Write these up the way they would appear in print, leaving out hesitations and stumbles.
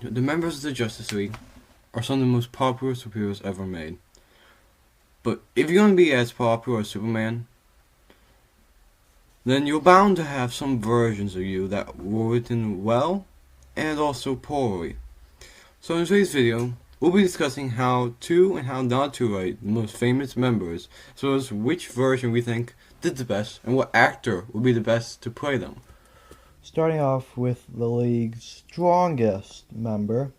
The members of the Justice League are some of the most popular superheroes ever made. But if you're going to be as popular as Superman, then you're bound to have some versions of you that were written well and also poorly. So in today's video, we'll be discussing how to and how not to write the most famous members, as well as which version we think did the best and what actor would be the best to play them. Starting off with the league's strongest member,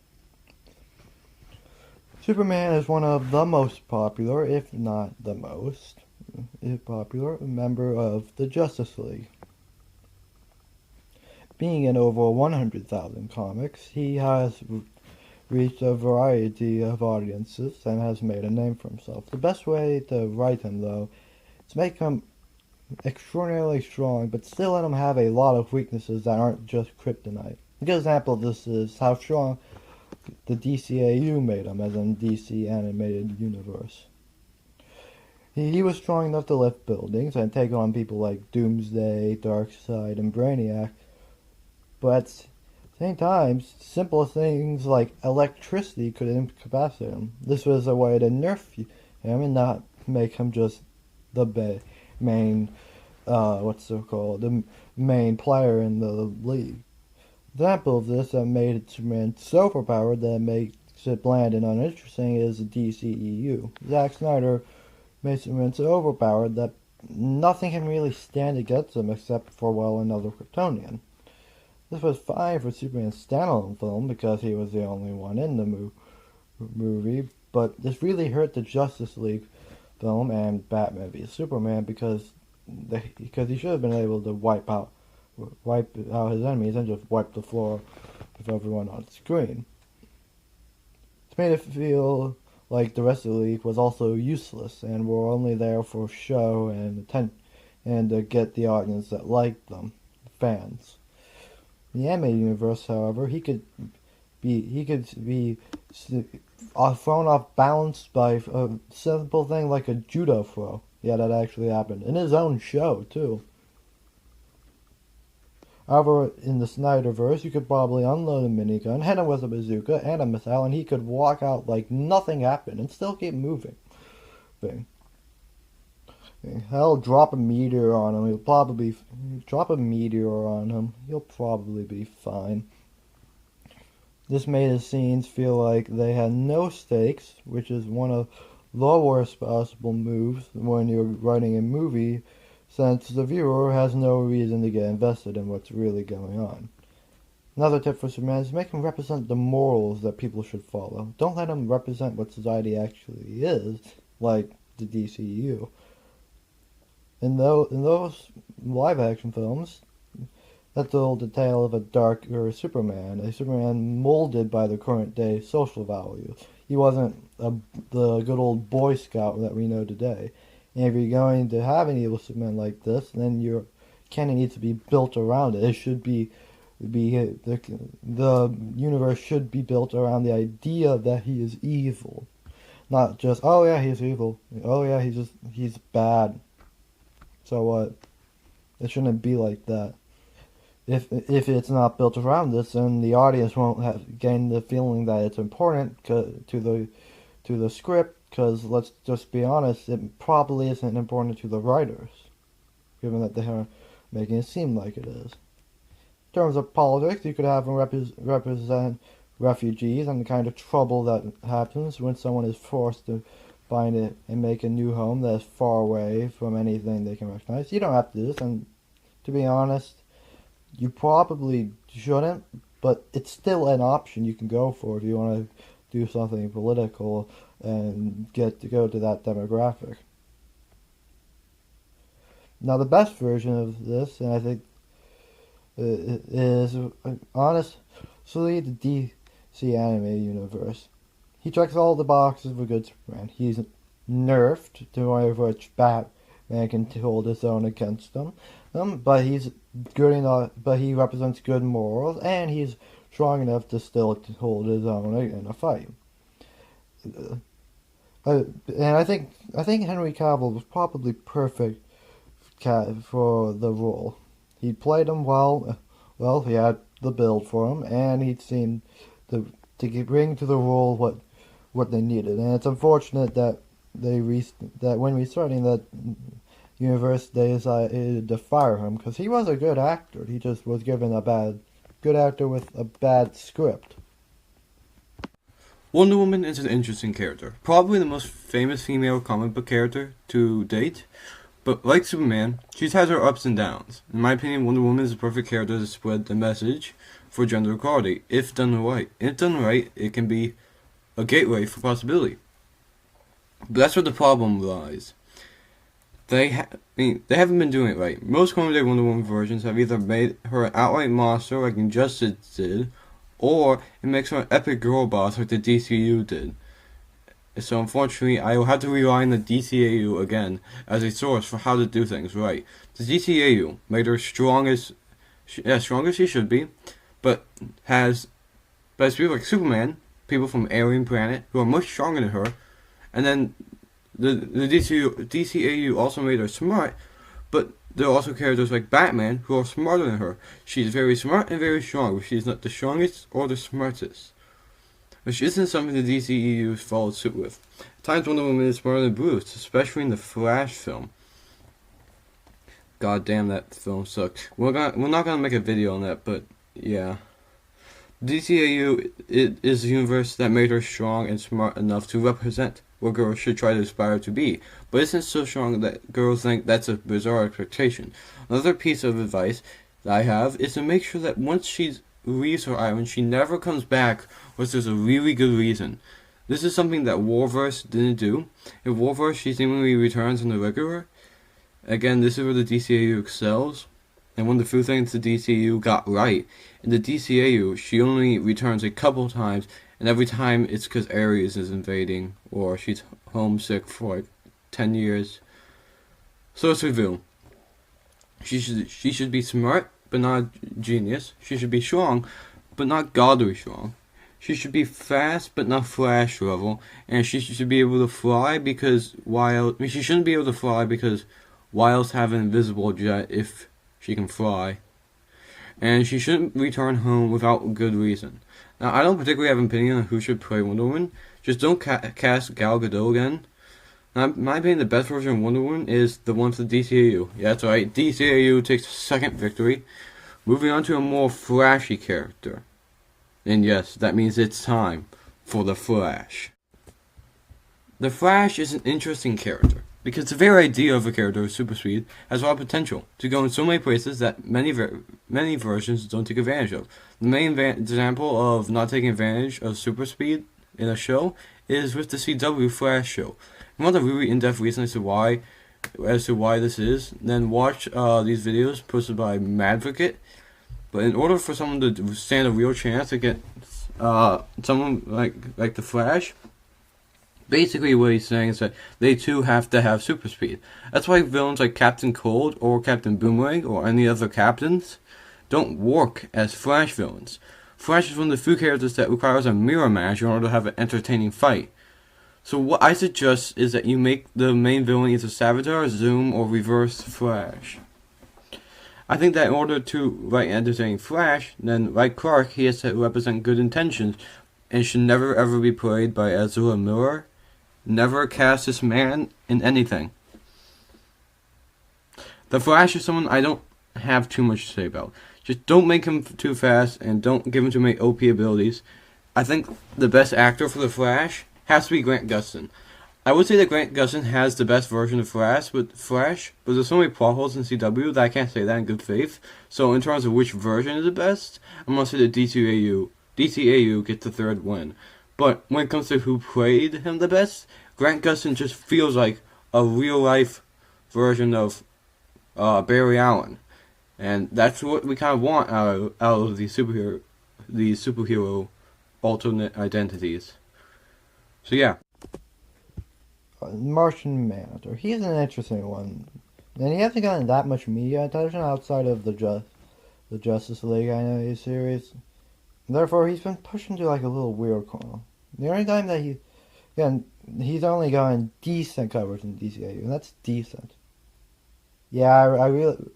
Superman is one of the most popular, if not the most popular, member of the Justice League. Being in over 100,000 comics, he has reached a variety of audiences and has made a name for himself. The best way to write him, though, is make him extraordinarily strong, but still let him have a lot of weaknesses that aren't just kryptonite. A good example of this is how strong the DCAU made him, as in DC Animated Universe. He was strong enough to lift buildings and take on people like Doomsday, Darkseid, and Brainiac, but at the same time, simple things like electricity could incapacitate him. This was a way to nerf him and not make him just the main, the main player in the league. Example of this that made Superman so overpowered that it makes it bland and uninteresting is the DCEU. Zack Snyder made Superman so overpowered that nothing can really stand against him except for, well, another Kryptonian. This was fine for Superman's standalone film because he was the only one in the movie, but this really hurt the Justice League film and Batman v Superman because he should have been able to wipe out his enemies and just wipe the floor with everyone on screen. It made it feel like the rest of the league was also useless and were only there for show and to get the audience that liked them, fans. In the animated universe, however, he could be thrown off balance by a simple thing like a judo throw. Yeah, that actually happened in his own show too. However, in the Snyderverse, you could probably unload a minigun, hit him with a bazooka and a missile, and he could walk out like nothing happened and still keep moving. Hell, drop a meteor on him. He'll probably be fine. This made his scenes feel like they had no stakes, which is one of the worst possible moves when you're writing a movie, since the viewer has no reason to get invested in what's really going on. Another tip for Superman is make him represent the morals that people should follow. Don't let him represent what society actually is, like the DCU. In those live-action films, that told the tale of a darker Superman, a Superman molded by the current-day social values. He wasn't the good old Boy Scout that we know today. And if you're going to have an evil Superman like this, then your canon needs to be built around it. It should be the universe should be built around the idea that he is evil, not just, oh yeah, he's evil, oh yeah, he's bad. So what? It shouldn't be like that. If it's not built around this, then the audience won't gain the feeling that it's important to the script. Because let's just be honest, it probably isn't important to the writers, given that they are making it seem like it is. In terms of politics, you could have them represent refugees and the kind of trouble that happens when someone is forced to find it and make a new home that is far away from anything they can recognize. You don't have to do this, and to be honest, you probably shouldn't, but it's still an option you can go for if you want to do something political and get to go to that demographic. Now, the best version of this, and I think is honestly the DC Animated Universe. He checks all the boxes of a good Superman. He's nerfed to one of which Batman can hold his own against him. But he's good enough. But he represents good morals, and he's strong enough to still hold his own in a fight. And I think Henry Cavill was probably perfect for the role. He played him well. Well, he had the build for him, and he seemed bring to the role what they needed. And it's unfortunate that that when restarting that universe, they decided to fire him because he was a good actor. He just was given a good actor with a bad script. Wonder Woman is an interesting character, probably the most famous female comic book character to date. But like Superman, she's had her ups and downs. In my opinion, Wonder Woman is the perfect character to spread the message for gender equality, if done right. If done right, it can be a gateway for possibility. But that's where the problem lies. They haven't been doing it right. Most current day Wonder Woman versions have either made her an outright monster like Injustice did, or it makes her an epic girl boss like the DCU did. So unfortunately, I will have to rely on the DCAU again as a source for how to do things right. The DCAU made her strong as she should be, but has people like Superman, people from Alien Planet who are much stronger than her, and then the DCAU also made her smart, but there are also characters like Batman who are smarter than her. She's very smart and very strong, but she's not the strongest or the smartest, which isn't something the DCEU followed suit with. At times Wonder Woman is smarter than Bruce, especially in the Flash film. God damn, that film sucked. We're not gonna make a video on that, but yeah. DCAU is the universe that made her strong and smart enough to represent what girls should try to aspire to be, but isn't so strong that girls think that's a bizarre expectation. Another piece of advice that I have is to make sure that once she leaves her island, she never comes back unless there's a really good reason. This is something that Warverse didn't do. In Warverse, she seemingly returns in the regular. Again, this is where the DCAU excels, and one of the few things the DCAU got right. In the DCAU, she only returns a couple times, and every time it's because Ares is invading, or she's homesick for like 10 years. So let's review. She should be smart, but not a genius. She should be strong, but not godly strong. She should be fast, but not Flash level. And she should be able to fly because she shouldn't be able to fly because Wilds have an invisible jet if she can fly. And she shouldn't return home without good reason. Now, I don't particularly have an opinion on who should play Wonder Woman. Just don't cast Gal Gadot again. Now, in my opinion, the best version of Wonder Woman is the one for the DCAU. Yeah, that's right. DCAU takes a second victory. Moving on to a more flashy character. And yes, that means it's time for the Flash. The Flash is an interesting character because the very idea of a character with super speed has a lot of potential to go in so many places that many versions don't take advantage of. The main example of not taking advantage of super speed in a show is with the CW Flash show. If you want a really in-depth reason as to why this is, then watch these videos posted by Madvocate. But in order for someone to stand a real chance against someone like the Flash, basically what he's saying is that they too have to have super speed. That's why villains like Captain Cold or Captain Boomerang or any other captains don't work as Flash villains. Flash is one of the few characters that requires a mirror match in order to have an entertaining fight. So what I suggest is that you make the main villain either Savitar, Zoom, or Reverse Flash. I think that in order to write an entertaining Flash, then like Clark, he has to represent good intentions and should never ever be played by Ezra Miller. Never cast this man in anything. The Flash is someone I don't have too much to say about. Just don't make him too fast and don't give him too many OP abilities. I think the best actor for the Flash has to be Grant Gustin. I would say that Grant Gustin has the best version of Flash, but there's so many plot holes in CW that I can't say that in good faith. So in terms of which version is the best, I'm going to say that DCAU gets the third win. But when it comes to who played him the best, Grant Gustin just feels like a real-life version of Barry Allen. And that's what we kind of want out of these superhero alternate identities. So yeah. Martian Manhunter. He's an interesting one. And he hasn't gotten that much media attention outside of the Justice League animated series. Therefore, he's been pushed into like a little weird corner. The only time that he's only gotten decent coverage in DCAU, and that's decent. Yeah,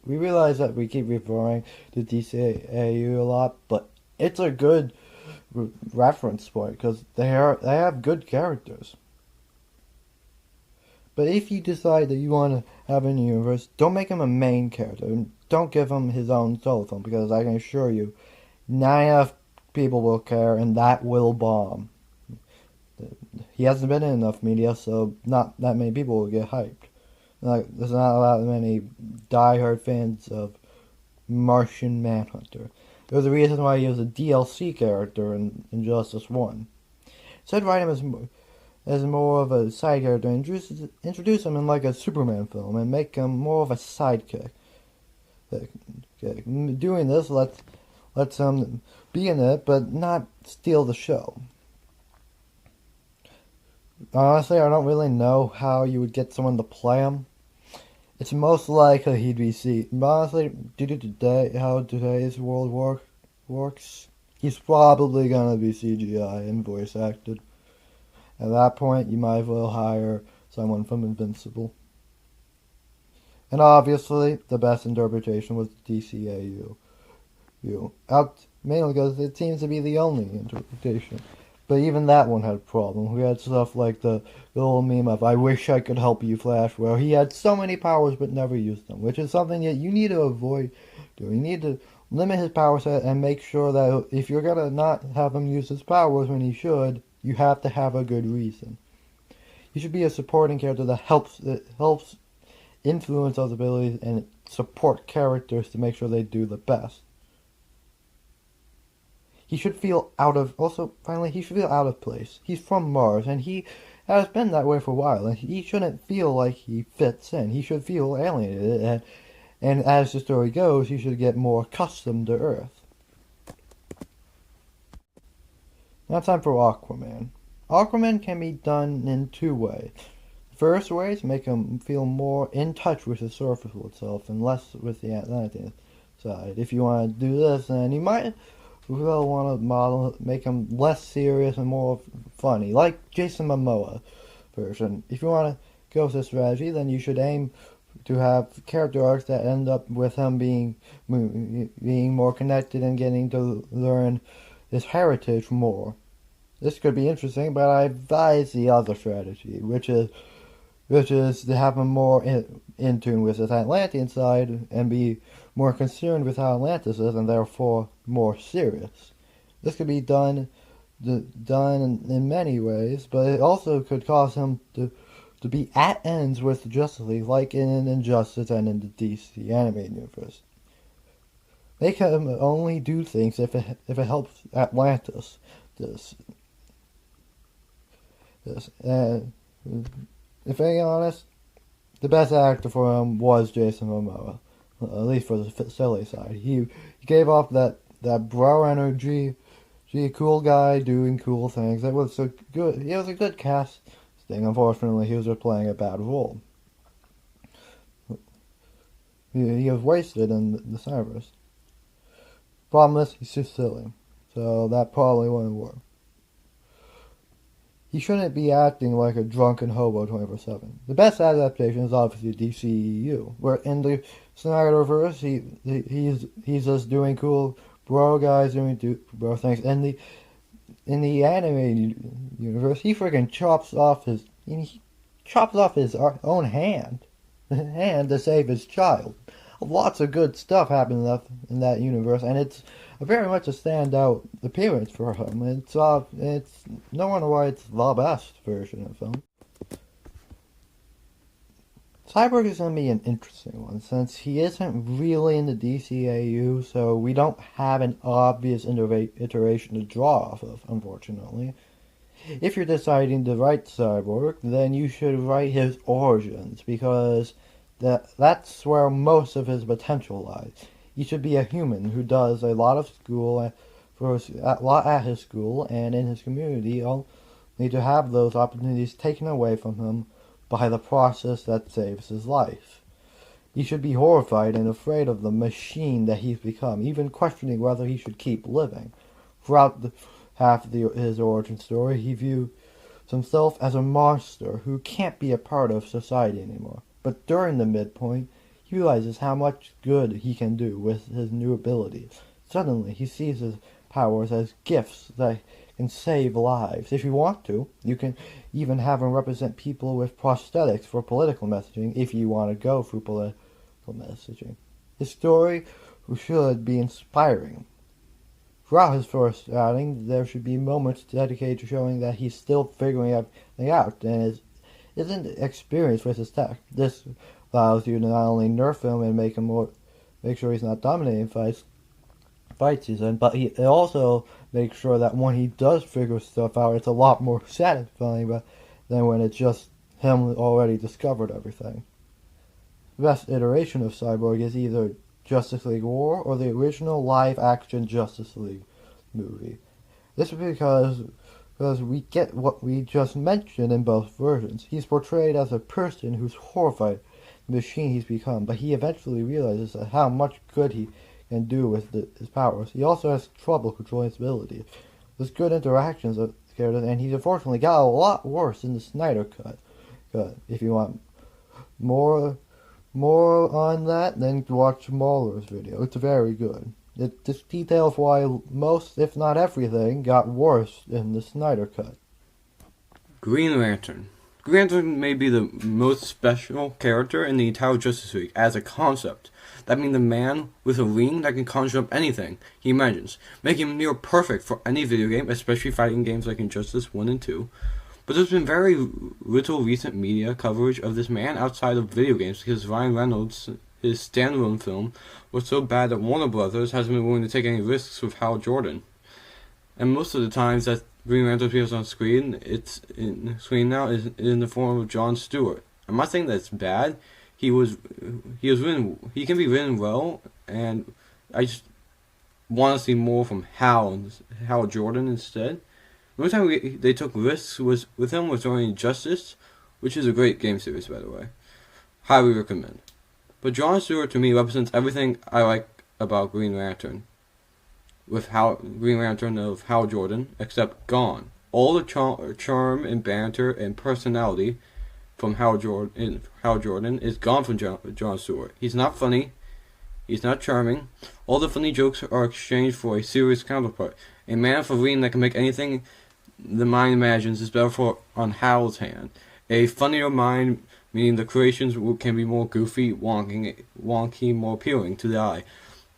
we realize that we keep referring to DCAU a lot, but it's a good reference point because they have good characters. But if you decide that you want to have a new universe, don't make him a main character. And don't give him his own solo film because I can assure you, not enough people will care, and that will bomb. He hasn't been in enough media, so not that many people will get hyped. Like, there's not that many diehard fans of Martian Manhunter. There's a reason why he was a DLC character in Injustice 1. Instead, write him as more of a side character, introduce him in like a Superman film, and make him more of a sidekick. Doing this lets him be in it, but not steal the show. Honestly, I don't really know how you would get someone to play him. It's most likely he'd be but honestly, due to how today's world works, he's probably gonna be CGI and voice acted. At that point, you might as well hire someone from Invincible. And obviously, the best interpretation was the DCAU. Mainly because it seems to be the only interpretation. But even that one had a problem. We had stuff like the little meme of "I wish I could help you, Flash," where he had so many powers but never used them, which is something that you need to avoid doing. You need to limit his power set and make sure that if you're gonna not have him use his powers when he should, you have to have a good reason. He should be a supporting character that helps influence those abilities and support characters to make sure they do the best. He should feel he should feel out of place. He's from Mars, and he has been that way for a while, and he shouldn't feel like he fits in. He should feel alienated, and as the story goes, he should get more accustomed to Earth. Now time for Aquaman. Aquaman can be done in two ways. The first way is to make him feel more in touch with the surface itself and less with the Atlantean side. If you want to do this, then you might will want to make him less serious and more funny, like Jason Momoa version. If you want to go with this strategy, then you should aim to have character arcs that end up with him being more connected and getting to learn his heritage more. This could be interesting, but I advise the other strategy, which is to have him more in tune with his Atlantean side and be more concerned with how Atlantis is and therefore more serious. This could be done in many ways, but it also could cause him to be at ends with Justice League, like in Injustice and in the DC animated universe. Make him only do things if it helps Atlantis. And if being honest, the best actor for him was Jason Momoa, at least for the silly side. He gave off that bro energy, cool guy doing cool things. It was so good. It was a good casting. Unfortunately, he was just playing a bad role. He was wasted in the Cyberverse. Problem is, he's too silly, so that probably wouldn't work. He shouldn't be acting like a drunken hobo 24/7. The best adaptation is obviously DCEU, where in the Snyderverse he's just doing cool bro guys doing bro things. In the animated universe, he freaking chops off his own hand to save his child. Lots of good stuff happened in that universe, and it's very much a standout appearance for him. It's no wonder why it's the best version of him. Cyborg is going to be an interesting one, since he isn't really in the DCAU, so we don't have an obvious iteration to draw off of, unfortunately. If you're deciding to write Cyborg, then you should write his origins, because that's where most of his potential lies. He should be a human who does a lot of school at his school and in his community, only to have those opportunities taken away from him by the process that saves his life. He should be horrified and afraid of the machine that he's become, even questioning whether he should keep living. Throughout half of his origin story, he views himself as a monster who can't be a part of society anymore. But during the midpoint, he realizes how much good he can do with his new abilities. Suddenly, he sees his powers as gifts that can save lives. If you want to, you can even have him represent people with prosthetics for political messaging if you want to go for political messaging. His story should be inspiring. Throughout his first outing, there should be moments dedicated to showing that he's still figuring everything out and isn't experienced with his tech. This allows you to not only nerf him and make sure he's not dominating fight season, but it also makes sure that when he does figure stuff out, it's a lot more satisfying than when it's just him already discovered everything. The best iteration of Cyborg is either Justice League War or the original live-action Justice League movie. This is because we get what we just mentioned in both versions. He's portrayed as a person who's horrified at the machine he's become, but he eventually realizes how much good he can do with his powers. He also has trouble controlling his abilities. There's good interactions with characters, and he's unfortunately got a lot worse in the Snyder Cut. If you want more on that, then watch Mauler's video. It's very good. It just details why most, if not everything, got worse in the Snyder Cut. Green Lantern. Green Lantern may be the most special character in the entire Justice League as a concept. That means the man with a ring that can conjure up anything he imagines, making him near perfect for any video game, especially fighting games like Injustice 1 and 2. But there's been very little recent media coverage of this man outside of video games because Ryan Reynolds, his standalone film, was so bad that Warner Brothers hasn't been willing to take any risks with Hal Jordan. And most of the times that Green Lantern appears on screen, it's in screen now is in the form of John Stewart. I'm not saying that's bad. He can be written well, and I just want to see more from Hal Jordan instead. The only time they took risks with him was during Injustice, which is a great game series, by the way. Highly recommend. But John Stewart, to me, represents everything I like about Green Lantern. Green Lantern of Hal Jordan, except gone. All the charm and banter and personality from Hal Jordan is gone from John Stewart. He's not funny. He's not charming. All the funny jokes are exchanged for a serious counterpart. A man with a ring that can make anything the mind imagines is better on Hal's hand. A funnier mind, meaning the creations can be more goofy, wonky, more appealing to the eye.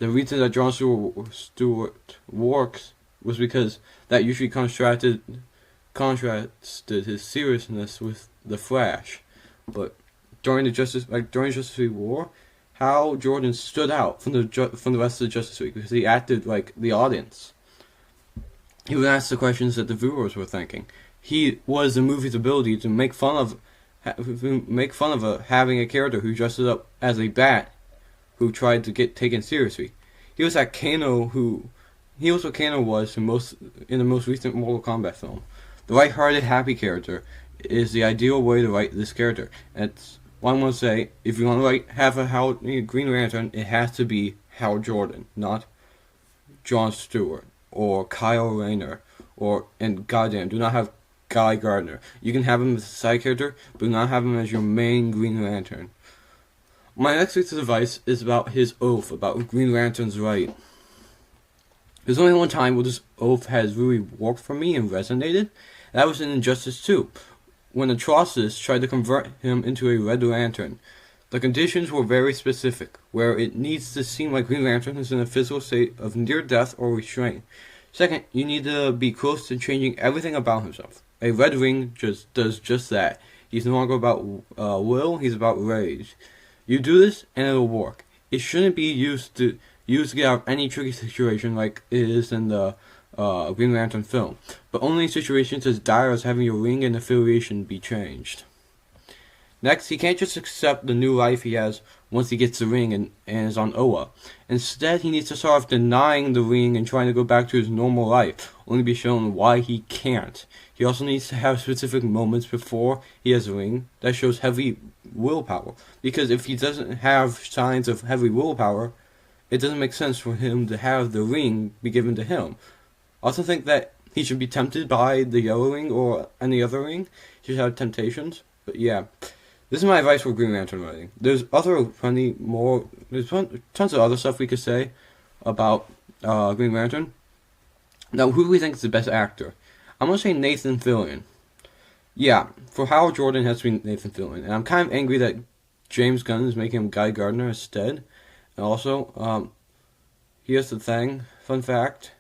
The reason that John Stewart works was because that usually contrasted his seriousness with the Flash. But during Justice League War, Hal Jordan stood out from the rest of the Justice League because he acted like the audience. He would ask the questions that the viewers were thinking. He was the movie's ability to make fun of having a character who dressed up as a bat, who tried to get taken seriously. He was what Kano was in the most recent Mortal Kombat film. The light-hearted, happy character is the ideal way to write this character. And it's one would say, if you want to have a Green Lantern, it has to be Hal Jordan, not John Stewart or Kyle Rayner and goddamn, do not have Guy Gardner. You can have him as a side character, but do not have him as your main Green Lantern. My next piece of advice is about his oath, about Green Lantern's right. There's only one time where this oath has really worked for me and resonated, and that was in Injustice 2, when Atrocitus tried to convert him into a Red Lantern. The conditions were very specific, where it needs to seem like Green Lantern is in a physical state of near death or restraint. Second, you need to be close to changing everything about himself. A red ring does just that. He's no longer about will, he's about rage. You do this, and it'll work. It shouldn't be used to get out of any tricky situation like it is in the Green Lantern film, but only in situations as dire as having your ring and affiliation be changed. Next, he can't just accept the new life he has once he gets the ring and is on Oa. Instead, he needs to start off denying the ring and trying to go back to his normal life, only to be shown why he can't. He also needs to have specific moments before he has a ring that shows heavy willpower, because if he doesn't have signs of heavy willpower, it doesn't make sense for him to have the ring be given to him. I also think that he should be tempted by the yellow ring or any other ring. He should have temptations, but yeah. This is my advice for Green Lantern writing. There's tons of other stuff we could say about Green Lantern. Now, who do we think is the best actor? I'm gonna say Nathan Fillion. Yeah, for Hal Jordan, it has to be Nathan Fillion, and I'm kind of angry that James Gunn is making him Guy Gardner instead. And also, here's the thing, fun fact.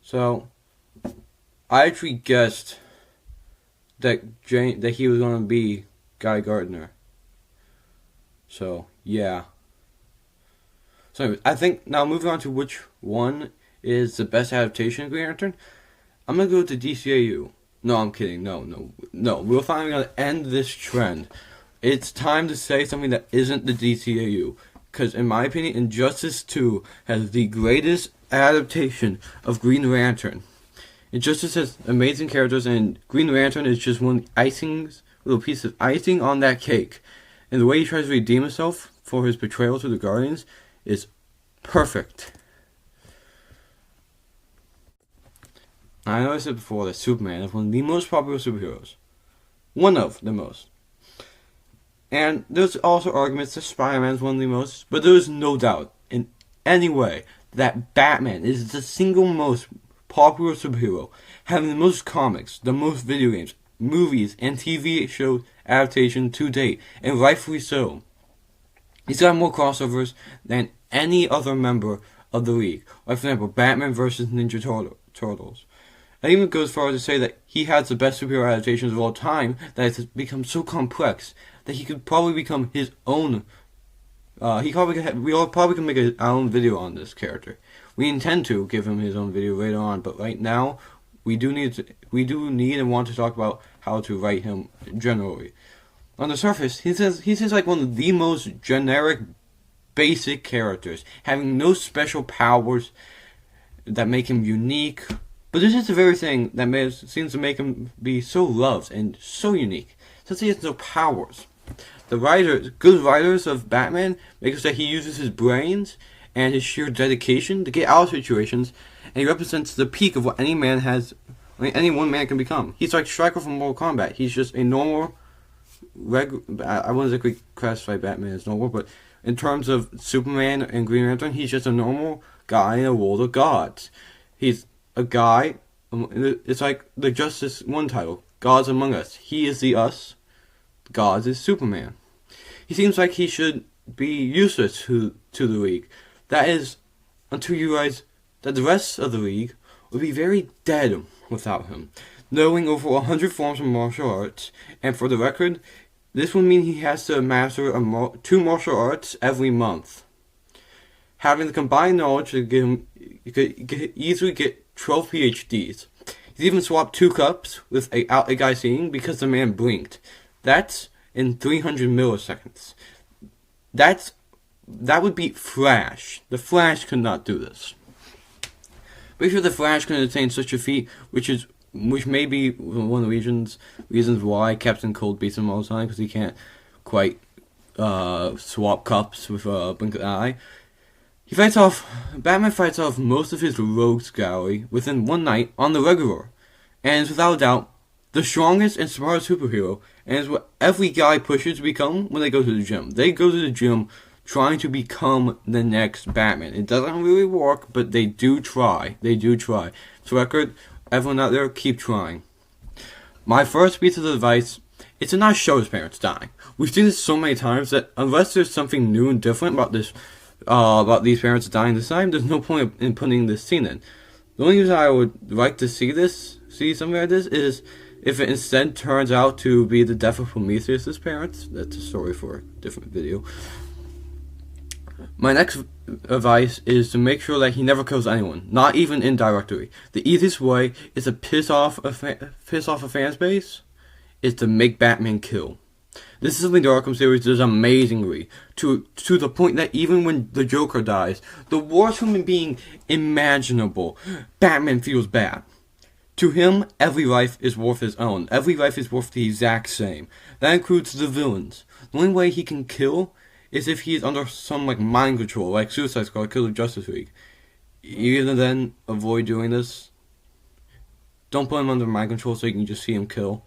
So, I actually guessed that he was gonna be Guy Gardner. So, yeah. So, anyways, I think now moving on to which one is the best adaptation of Green Lantern. I'm gonna go with the DCAU. No, I'm kidding. No. We're finally gonna end this trend. It's time to say something that isn't the DCAU. Because in my opinion, Injustice 2 has the greatest adaptation of Green Lantern. Injustice has amazing characters, and Green Lantern is just one little piece of icing on that cake. And the way he tries to redeem himself for his betrayal to the Guardians is perfect. I know I said before that Superman is one of the most popular superheroes. One of the most. And there's also arguments that Spider-Man is one of the most, but there is no doubt in any way that Batman is the single most popular superhero, having the most comics, the most video games, movies, and TV show adaptation to date, and rightfully so. He's got more crossovers than any other member of the League. Like, for example, Batman vs. Ninja Turtles. I even go as far as to say that he has the best superhero adaptations of all time, that it's become so complex that he could probably become his own. We all probably can make our own video on this character. We intend to give him his own video later on, but right now we do need and want to talk about how to write him generally. On the surface, he seems like one of the most generic, basic characters, having no special powers that make him unique. But this is the very thing that seems to make him be so loved and so unique, since he has no powers. Good writers of Batman make us that he uses his brains and his sheer dedication to get out of situations, and he represents the peak of what any one man can become. He's like Stryker from Mortal Kombat. He's just a normal, I wouldn't exactly classify Batman as normal, but in terms of Superman and Green Lantern, he's just a normal guy in a world of gods. He's a guy, it's like the Justice 1 title, Gods Among Us. He is the us, gods is Superman. He seems like he should be useless to the League. That is, until you realize that the rest of the League would be very dead without him, knowing over 100 forms of martial arts, and for the record, this would mean he has to master 2 martial arts every month. Having the combined knowledge to get him, you could easily get 12 PhDs. He's even swapped 2 cups with a guy seeing because the man blinked. That's in 300 milliseconds. That would beat Flash. The Flash could not do this. Pretty sure the Flash can attain such a feat, which may be one of the reasons why Captain Cold beats him all the time, because he can't quite swap cups with a blink of an eye. Batman fights off most of his rogues gallery within one night on the regular, and is without a doubt the strongest and smartest superhero, and is what every guy pushes to become when they go to the gym. They go to the gym trying to become the next Batman. It doesn't really work, but they do try. For record, everyone out there, keep trying. My first piece of advice is to not show his parents dying. We've seen this so many times that unless there's something new and different about this, about these parents dying this time, there's no point in putting this scene in. The only reason I would like to see something like this, is if it instead turns out to be the death of Prometheus' parents. That's a story for a different video. My next advice is to make sure that he never kills anyone, not even indirectly. The easiest way is to piss off a fan base, is to make Batman kill. This is something the Arkham series does amazingly, to the point that even when the Joker dies, the worst human being imaginable, Batman feels bad. To him, every life is worth his own. Every life is worth the exact same. That includes the villains. The only way he can kill is if he is under some mind control, like Suicide Squad killed the Justice League. Either then avoid doing this. Don't put him under mind control so you can just see him kill.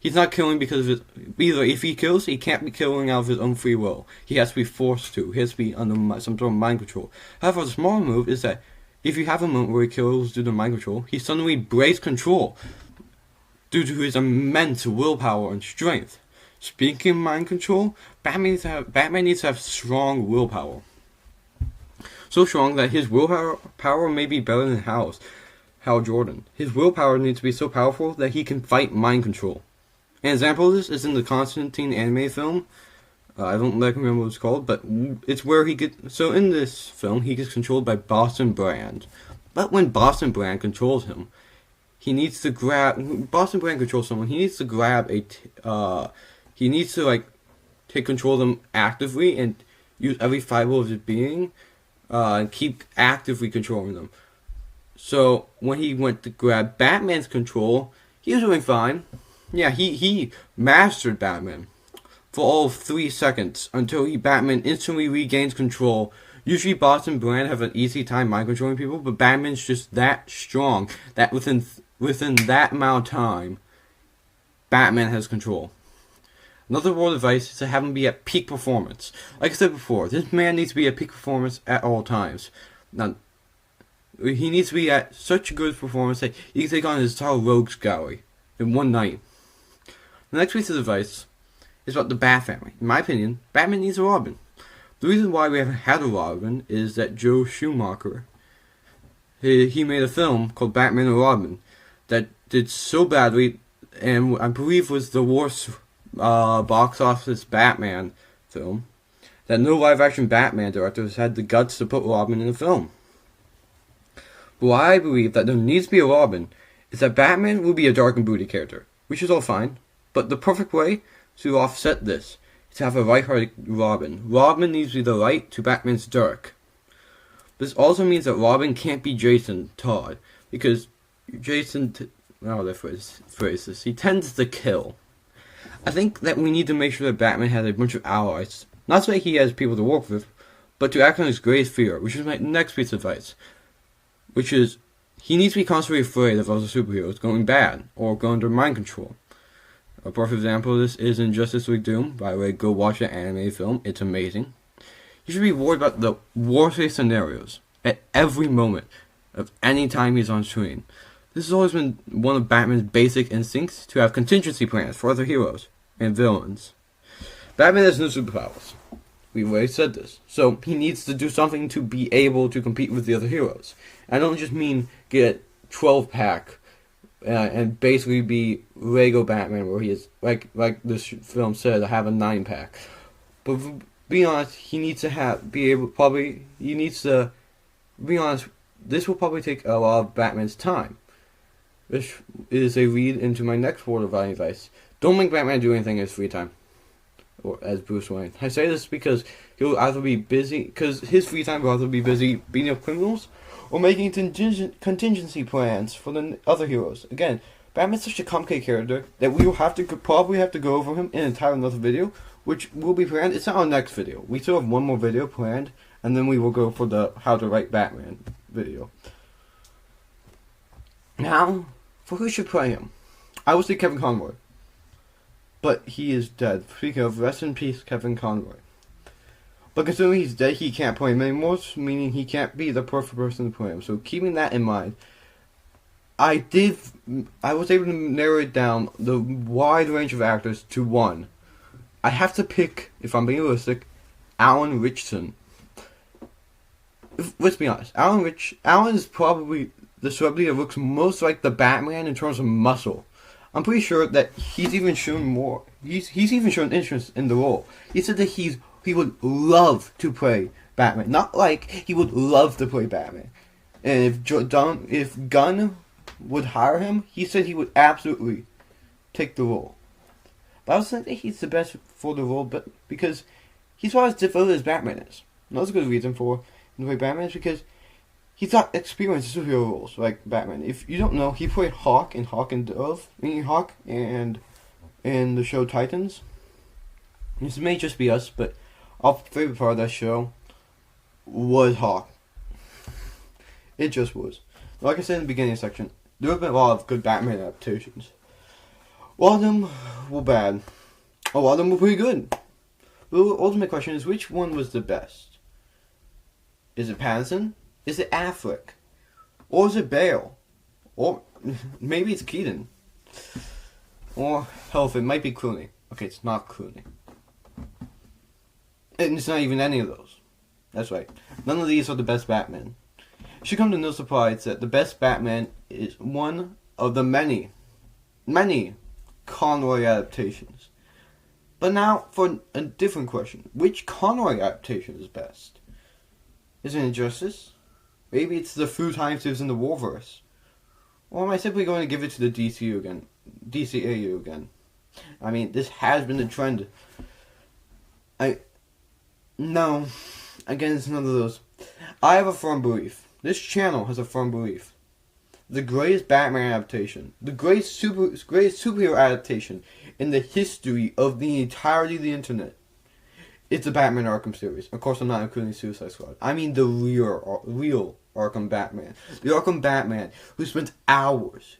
He's not killing because of his... Either if he kills, he can't be killing out of his own free will. He has to be forced to. He has to be under some sort of mind control. However, the smaller move is that if you have a moment where he kills due to mind control, he suddenly breaks control due to his immense willpower and strength. Speaking of mind control, Batman needs to have strong willpower. So strong that his willpower may be better than Hal Jordan. His willpower needs to be so powerful that he can fight mind control. An example of this is in the Constantine anime film. I don't remember what it's called, but it's where he gets... So in this film, he gets controlled by Boston Brand. But when Boston Brand controls him, he needs to grab... Boston Brand controls someone, he needs to grab he needs to, like, take control of them actively and use every fiber of his being and keep actively controlling them. So when he went to grab Batman's control, he was doing fine. Yeah, he mastered Batman for all of 3 seconds until Batman instantly regains control. Usually Boston Brand have an easy time mind controlling people, but Batman's just that strong that within that amount of time, Batman has control. Another word of advice is to have him be at peak performance. Like I said before, this man needs to be at peak performance at all times. Now, he needs to be at such a good performance that he can take on his entire rogues gallery in one night. The next piece of advice is about the Bat family. In my opinion, Batman needs a Robin. The reason why we haven't had a Robin is that Joe Schumacher, he made a film called Batman and Robin that did so badly, and I believe was the worst box office Batman film, that no live-action Batman directors had the guts to put Robin in the film. But why I believe that there needs to be a Robin is that Batman will be a dark and broody character, which is all fine, but the perfect way to offset this is to have a light-hearted Robin. Robin needs to be the light to Batman's dark. This also means that Robin can't be Jason Todd, because Jason, he tends to kill. I think that we need to make sure that Batman has a bunch of allies. Not so that he has people to work with, but to act on his greatest fear, which is my next piece of advice. Which is, he needs to be constantly afraid of other superheroes going bad, or going under mind control. A perfect example of this is in Justice League Doom. By the way, go watch that anime film, it's amazing. You should be worried about the worst-case scenarios at every moment of any time he's on screen. This has always been one of Batman's basic instincts, to have contingency plans for other heroes and villains. Batman has no superpowers. We've already said this. So he needs to do something to be able to compete with the other heroes. I don't just mean get 12-pack and basically be Lego Batman, where he is, like this film said, have a 9-pack. But to be honest, he needs to be honest, this will probably take a lot of Batman's time. This is a lead into my next word of advice. Don't make Batman do anything in his free time, or as Bruce Wayne. I say this because he'll either be busy, because his free time will either be busy beating up criminals, or making contingency plans for the other heroes. Again, Batman's such a complicated character that we will probably have to go over him in an entire another video, which will be planned. It's not our next video. We still have one more video planned, and then we will go for the How to Write Batman video. Now, for who should play him? I would say Kevin Conroy. But he is dead. Speaking of, rest in peace, Kevin Conroy. But considering he's dead, he can't play him anymore, meaning he can't be the perfect person to play him. So keeping that in mind, I was able to narrow it down, the wide range of actors, to one. I have to pick, if I'm being realistic, Alan Ritchson. Let's be honest, Alan is probably the celebrity that looks most like the Batman in terms of muscle. I'm pretty sure that he's even shown more. He's even shown interest in the role. He said that he would love to play Batman. Not like he would love to play Batman. And if Gunn would hire him, he said he would absolutely take the role. But I was thinking he's the best for the role, but because he's not as devoted as Batman is. Another good reason for him to play Batman is because he's got experience in superhero roles like Batman. If you don't know, he played Hawk in Hawk and in the show Titans. This may just be us, but our favorite part of that show was Hawk. It just was. Like I said in the beginning section, there have been a lot of good Batman adaptations. A lot of them were bad. A lot of them were pretty good. The ultimate question is, which one was the best? Is it Pattinson? Is it Affleck? Or is it Bale? Or maybe it's Keaton. Or, hell, if it might be Clooney. Okay, it's not Clooney. And it's not even any of those. That's right. None of these are the best Batman. It should come to no surprise that the best Batman is one of the many Conroy adaptations. But now, for a different question. Which Conroy adaptation is best? Is it Injustice? Maybe it's the few times it was in the Warverse. Or am I simply going to give it to the DCAU again? I mean, this has been the trend. No. Again, it's none of those. I have a firm belief. This channel has a firm belief. The greatest Batman adaptation, the greatest superhero adaptation in the history of the entirety of the internet, it's the Batman Arkham series. Of course, I'm not including Suicide Squad. I mean the real Arkham Batman. The Arkham Batman who spent hours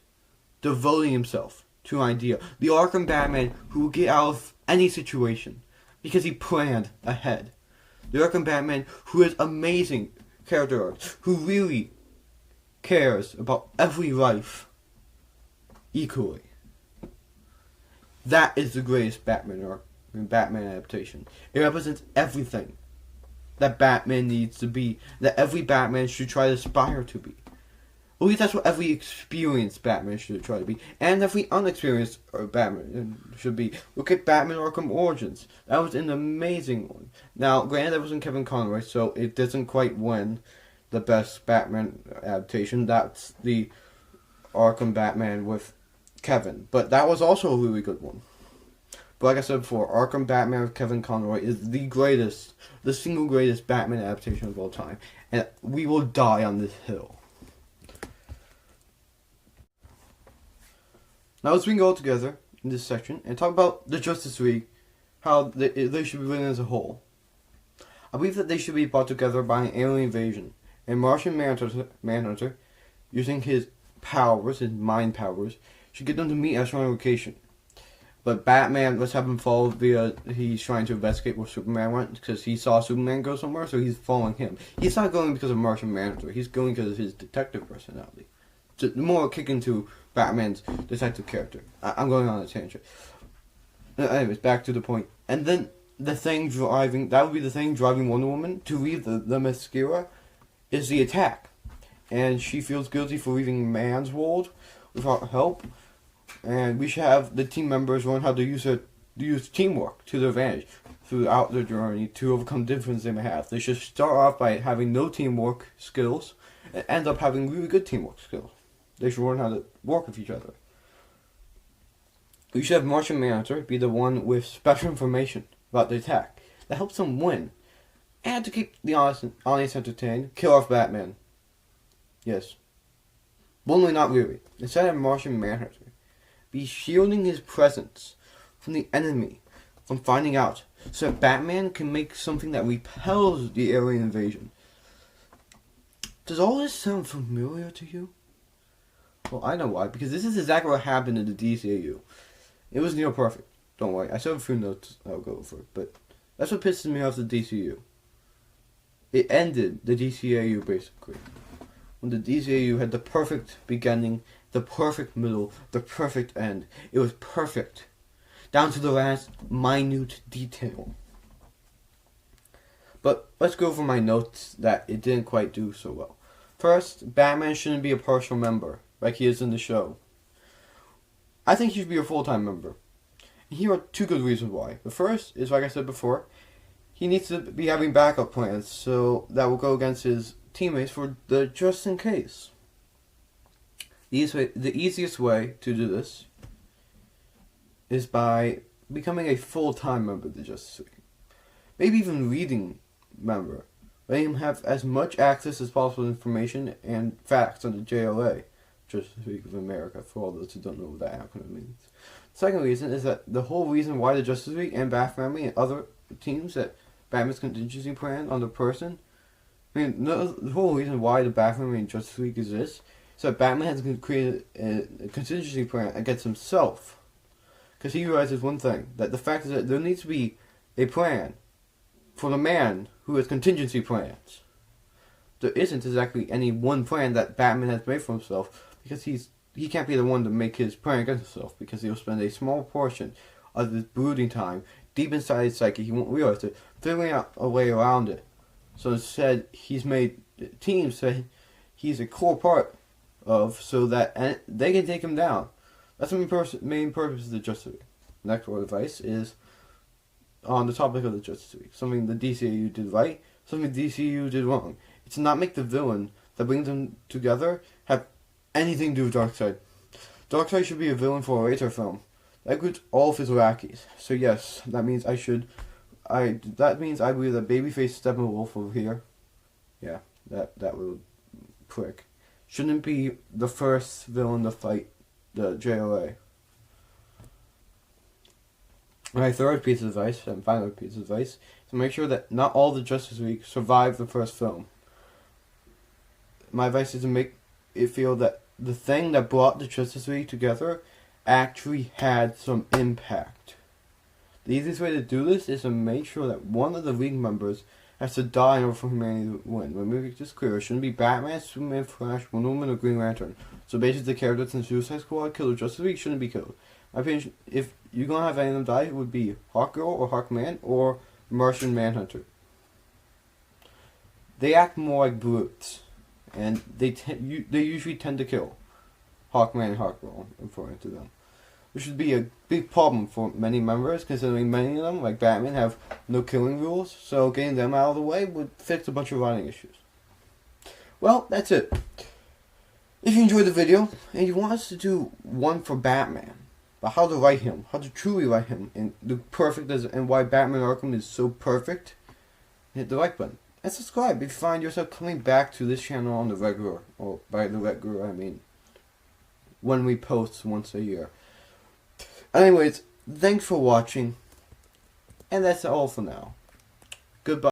devoting himself to an idea. The Arkham Batman who will get out of any situation because he planned ahead. The Arkham Batman who has amazing character arcs, who really cares about every life equally. That is the greatest Batman adaptation. It represents everything that Batman needs to be, that every Batman should try to aspire to be. At least that's what every experienced Batman should try to be, and every unexperienced Batman should be. Look at Batman Arkham Origins. That was an amazing one. Now, granted, that wasn't Kevin Conroy, so it doesn't quite win the best Batman adaptation. That's the Arkham Batman with Kevin, but that was also a really good one. But like I said before, Arkham Batman with Kevin Conroy is the single greatest Batman adaptation of all time, and we will die on this hill. Now let's bring it all together in this section and talk about the Justice League, how they should be written as a whole. I believe that they should be brought together by an alien invasion, and Martian Manhunter, using his powers, his mind powers, should get them to meet us on location. But Batman, let's have him follow via, he's trying to investigate where Superman went, because he saw Superman go somewhere, so he's following him. He's not going because of Martian Manhunter, he's going because of his detective personality. So more kick into Batman's detective character. I'm going on a tangent. Anyways, back to the point. And then that would be the thing driving Wonder Woman to leave the mascara, is the attack. And she feels guilty for leaving man's world without help. And we should have the team members learn how to use teamwork to their advantage throughout their journey to overcome differences they may have. They should start off by having no teamwork skills and end up having really good teamwork skills. They should learn how to work with each other. We should have Martian Manhunter be the one with special information about the attack that helps them win. And to keep the audience entertained, kill off Batman. Yes. Well, no, not really. Instead of Martian Manhunter, be shielding his presence from the enemy from finding out, so that Batman can make something that repels the alien invasion. Does all this sound familiar to you? Well, I know why, because this is exactly what happened in the DCAU. It was near perfect. Don't worry, I still have a few notes I'll go over, but that's what pisses me off the DCAU. It ended the DCAU, basically. When the DCAU had the perfect beginning, the perfect middle, the perfect end. It was perfect. Down to the last minute detail. But let's go over my notes that it didn't quite do so well. First, Batman shouldn't be a partial member, like he is in the show. I think he should be a full-time member. And here are two good reasons why. The first is, like I said before, he needs to be having backup plans, so that will go against his teammates for the just in case. The easiest way to do this is by becoming a full-time member of the Justice League. Maybe even leading member. Letting him have as much access as possible to information and facts on the JLA, Justice League of America, for all those who don't know what that acronym means. The second reason is that the whole reason why the Justice League and Bat Family and other teams that Batman's contingency plan on the person, the whole reason why the Bat Family and Justice League exists, so Batman has created a contingency plan against himself. Because he realizes one thing, that the fact is that there needs to be a plan for the man who has contingency plans there isn't exactly any one plan that Batman has made for himself, because he can't be the one to make his plan against himself, because he'll spend a small portion of his brooding time deep inside his psyche. He won't realize it, figuring out a way around it. So instead, he's made teams that he's a core part of, so that they can take him down. That's the main purpose of the Justice League. Next word of advice is on the topic of the Justice League. Something the DCU did right, something the DCU did wrong. It's to not make the villain that brings them together have anything to do with Darkseid. Darkseid should be a villain for a later film. That includes all of his lackeys. So yes, that means I believe that Babyface Steppenwolf over here, yeah, that little prick, shouldn't be the first villain to fight the JLA. My third piece of advice, and final piece of advice, is to make sure that not all the Justice League survive the first film. My advice is to make it feel that the thing that brought the Justice League together actually had some impact. The easiest way to do this is to make sure that one of the League members has to die in order for humanity to win. Let me make this clear. It shouldn't be Batman, Superman, Flash, Wonder Woman, or Green Lantern. So basically the characters in Suicide Squad killed the Justice League shouldn't be killed. My opinion, if you're going to have any of them die, it would be Hawkgirl or Hawkman or Martian Manhunter. They act more like brutes, and they usually tend to kill Hawkman and Hawkgirl, according to them. Which should be a big problem for many members, considering many of them, like Batman, have no killing rules, so getting them out of the way would fix a bunch of writing issues. Well, that's it. If you enjoyed the video, and you want us to do one for Batman, but how to write him, how to truly write him, and the perfect and why Batman Arkham is so perfect, hit the like button. And subscribe if you find yourself coming back to this channel on the regular, or by the regular I mean when we post once a year. Anyways, thanks for watching, and that's all for now. Goodbye.